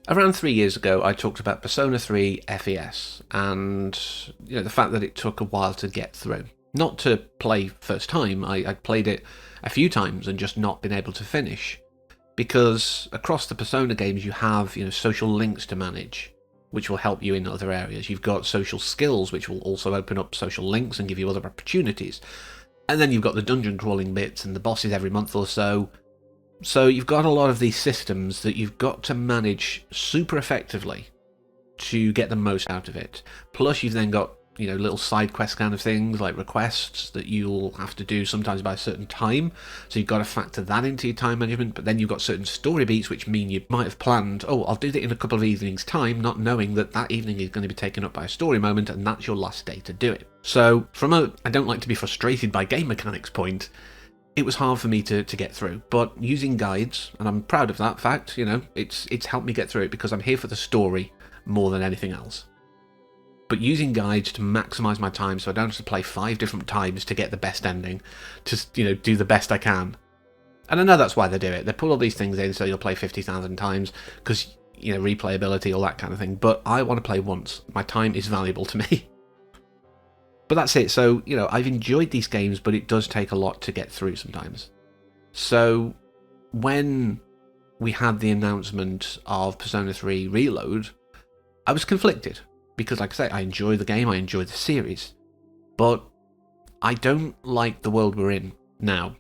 Around 3 years ago, I talked about Persona 3 FES and the fact that it took a while to get through. Not to play first time, I played it a few times and just not been able to finish. Because across the Persona games, you have social links to manage, which will help you in other areas. You've got social skills, which will also open up social links and give you other opportunities. And then you've got the dungeon crawling bits and the bosses every month or so. So you've got a lot of these systems that you've got to manage super effectively to get the most out of it. Plus you've then got little side quest kind of things like requests that you'll have to do sometimes by a certain time. So you've got to factor that into your time management. But then you've got certain story beats which mean you might have planned, oh, I'll do that in a couple of evenings' time, not knowing that that evening is going to be taken up by a story moment and that's your last day to do it. So from a I don't like to be frustrated by game mechanics point, it was hard for me to get through, but using guides, and I'm proud of that fact, it's helped me get through it because I'm here for the story more than anything else. But using guides to maximise my time so I don't have to play 5 different times to get the best ending, to do the best I can. And I know that's why they do it. They put all these things in so you'll play 50,000 times because, replayability, all that kind of thing. But I want to play once. My time is valuable to me. But that's it. So, I've enjoyed these games, but it does take a lot to get through sometimes. So, when we had the announcement of Persona 3 Reload, I was conflicted. Because, like I say, I enjoy the game, I enjoy the series. But I don't like the world we're in now.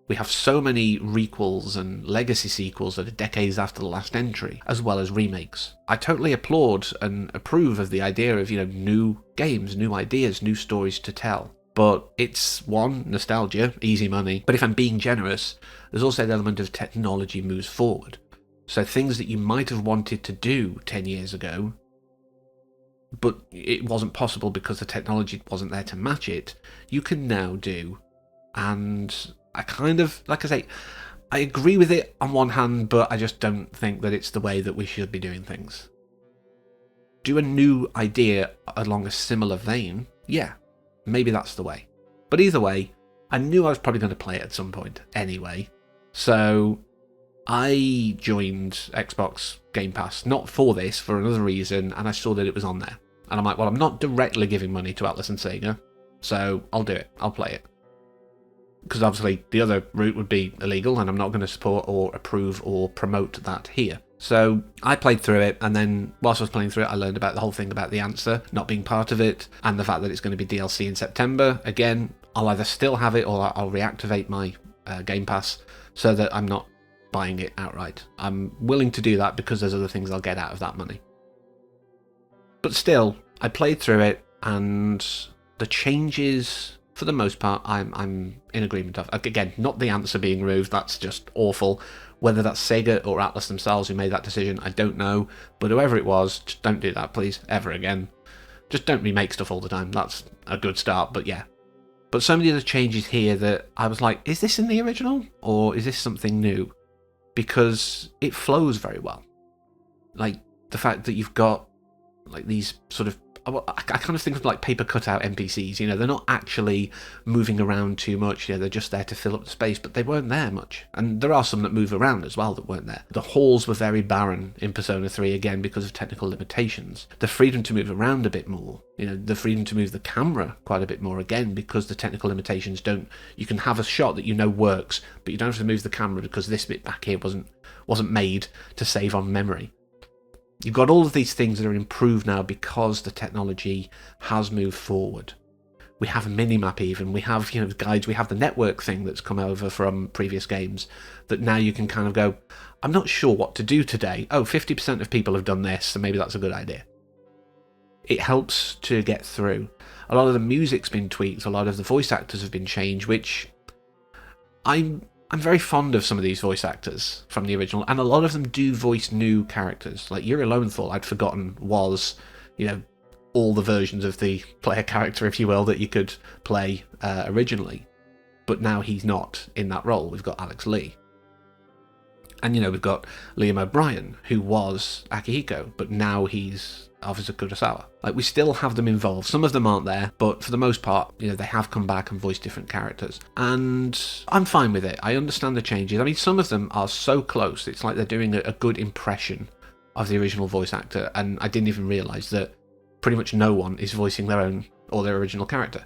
We have so many requels and legacy sequels that are decades after the last entry, as well as remakes. I totally applaud and approve of the idea of, new games, new ideas, new stories to tell. But it's, one, nostalgia, easy money. But if I'm being generous, there's also the element of technology moves forward. So things that you might have wanted to do 10 years ago, but it wasn't possible because the technology wasn't there to match it, you can now do. And I kind of, like I say, I agree with it on one hand, but I just don't think that it's the way that we should be doing things. Do a new idea along a similar vein, yeah, maybe that's the way. But either way, I knew I was probably going to play it at some point anyway, so I joined Xbox Game Pass, not for this, for another reason, and I saw that it was on there. And I'm like, well, I'm not directly giving money to Atlas and Sega, so I'll do it, I'll play it. Because obviously the other route would be illegal, and I'm not going to support or approve or promote that here. So I played through it, and then whilst I was playing through it, I learned about the whole thing about the answer not being part of it, and the fact that it's going to be DLC in September. Again, I'll either still have it or I'll reactivate my Game Pass so that I'm not buying it outright. I'm willing to do that because there's other things I'll get out of that money. But still, I played through it, and the changes, for the most part, I'm in agreement of. Again, not the answer being removed, that's just awful. Whether that's Sega or Atlas themselves who made that decision, I don't know. But whoever it was, just don't do that, please, ever again. Just don't remake stuff all the time. That's a good start, but yeah. But so many of the changes here that I was like, is this in the original? Or is this something new? Because it flows very well. Like, the fact that you've got, like, these sort of, I kind of think of like paper cutout NPCs, they're not actually moving around too much, they're just there to fill up the space, but they weren't there much. And there are some that move around as well that weren't there. The halls were very barren in Persona 3, again, because of technical limitations. The freedom to move around a bit more, the freedom to move the camera quite a bit more, again, because the technical limitations don't, you can have a shot that works, but you don't have to move the camera because this bit back here wasn't made to save on memory. You've got all of these things that are improved now because the technology has moved forward. We have a mini-map even, we have guides, we have the network thing that's come over from previous games that now you can kind of go, I'm not sure what to do today. Oh, 50% of people have done this, so maybe that's a good idea. It helps to get through. A lot of the music's been tweaked, a lot of the voice actors have been changed, which I'm very fond of some of these voice actors from the original, and a lot of them do voice new characters. Like Yuri Lowenthal, I'd forgotten was, all the versions of the player character, if you will, that you could play originally. But now he's not in that role. We've got Alex Lee. And, we've got Liam O'Brien, who was Akihiko, but now he's Officer Kurosawa. Like, we still have them involved. Some of them aren't there, but for the most part, they have come back and voiced different characters. And I'm fine with it. I understand the changes. I mean, some of them are so close, it's like they're doing a good impression of the original voice actor, and I didn't even realise that pretty much no one is voicing their own or their original character.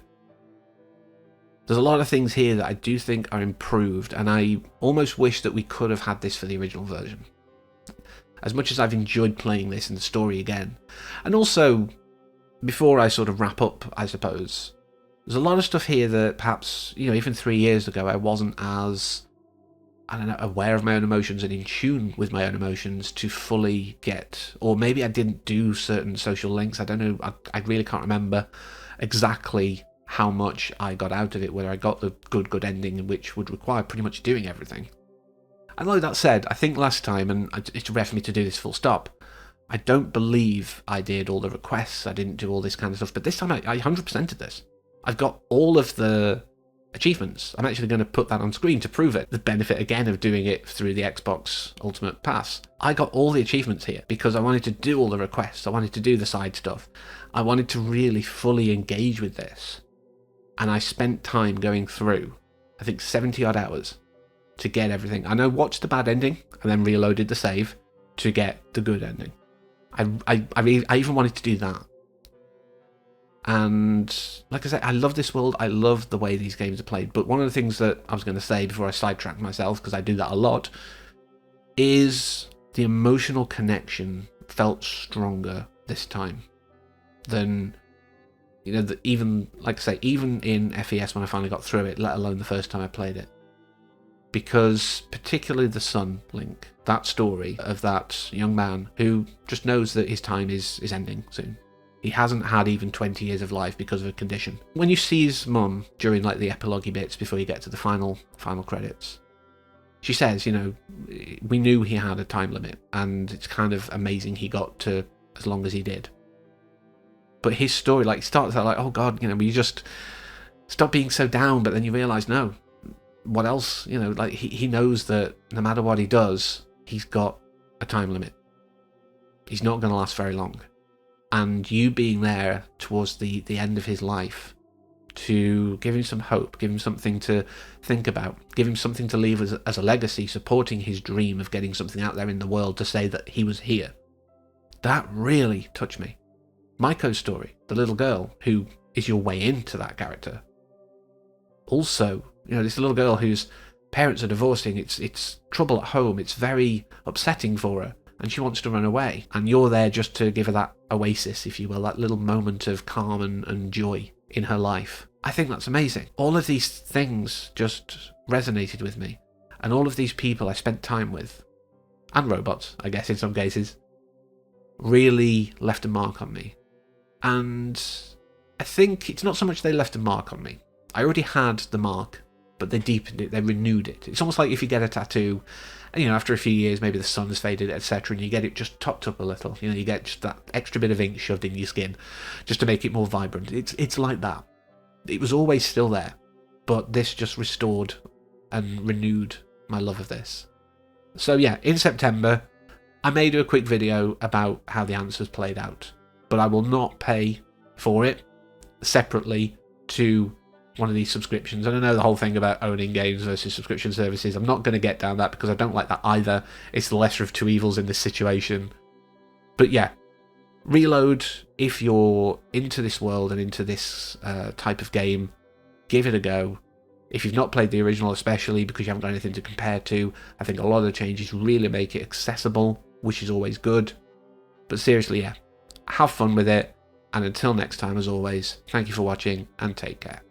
There's a lot of things here that I do think are improved, and I almost wish that we could have had this for the original version. As much as I've enjoyed playing this and the story again. And also, before I sort of wrap up, I suppose, there's a lot of stuff here that perhaps, you know, even 3 years ago I wasn't as, I don't know, aware of my own emotions and in tune with my own emotions to fully get, or maybe I didn't do certain social links, I don't know, I really can't remember exactly how much I got out of it, whether I got the good ending, which would require pretty much doing everything. And like that said, I think last time, and it's rare for me to do this full stop, I don't believe I did all the requests, I didn't do all this kind of stuff, but this time I 100%ed this. I've got all of the achievements. I'm actually going to put that on screen to prove it. The benefit again of doing it through the Xbox Ultimate Pass. I got all the achievements here because I wanted to do all the requests, I wanted to do the side stuff. I wanted to really fully engage with this. And I spent time going through, I think 70 odd hours, to get everything. And I watched the bad ending and then reloaded the save to get the good ending. I even wanted to do that. And like I said, I love this world. I love the way these games are played. But one of the things that I was going to say before I sidetracked myself, because I do that a lot, is the emotional connection felt stronger this time than, you know, even, like I say, even in FES when I finally got through it, let alone the first time I played it. Because particularly the son link, that story of that young man who just knows that his time is ending soon. He hasn't had even 20 years of life because of a condition. When you see his mum during like the epilogue bits before you get to the final credits, she says, you know, we knew he had a time limit and it's kind of amazing he got to as long as he did. But his story, like, starts out like, oh God, you know, you just stop being so down, but then you realise, no, what else? You know, like, he knows that no matter what he does, he's got a time limit. He's not going to last very long. And you being there towards the end of his life to give him some hope, give him something to think about, give him something to leave as a legacy, supporting his dream of getting something out there in the world to say that he was here. That really touched me. Maiko's story, the little girl who is your way into that character. Also, you know, this little girl whose parents are divorcing, it's trouble at home, it's very upsetting for her, and she wants to run away. And you're there just to give her that oasis, if you will, that little moment of calm and joy in her life. I think that's amazing. All of these things just resonated with me. And all of these people I spent time with, and robots, I guess in some cases, really left a mark on me. And I think it's not so much they left a mark on me. I already had the mark, but they deepened it, they renewed it. It's almost like if you get a tattoo, and, you know, after a few years, maybe the sun has faded, etc., and you get it just topped up a little. You know, you get just that extra bit of ink shoved in your skin, just to make it more vibrant. It's like that. It was always still there, but this just restored and renewed my love of this. So yeah, in September, I may do a quick video about how the answers played out, but I will not pay for it separately to one of these subscriptions. And I know the whole thing about owning games versus subscription services, I'm not going to get down that because I don't like that either. It's the lesser of two evils in this situation. But yeah, Reload, if you're into this world and into this type of game, give it a go. If you've not played the original, especially because you haven't got anything to compare to, I think a lot of the changes really make it accessible, which is always good. But seriously, yeah, have fun with it. And until next time, as always, thank you for watching and take care.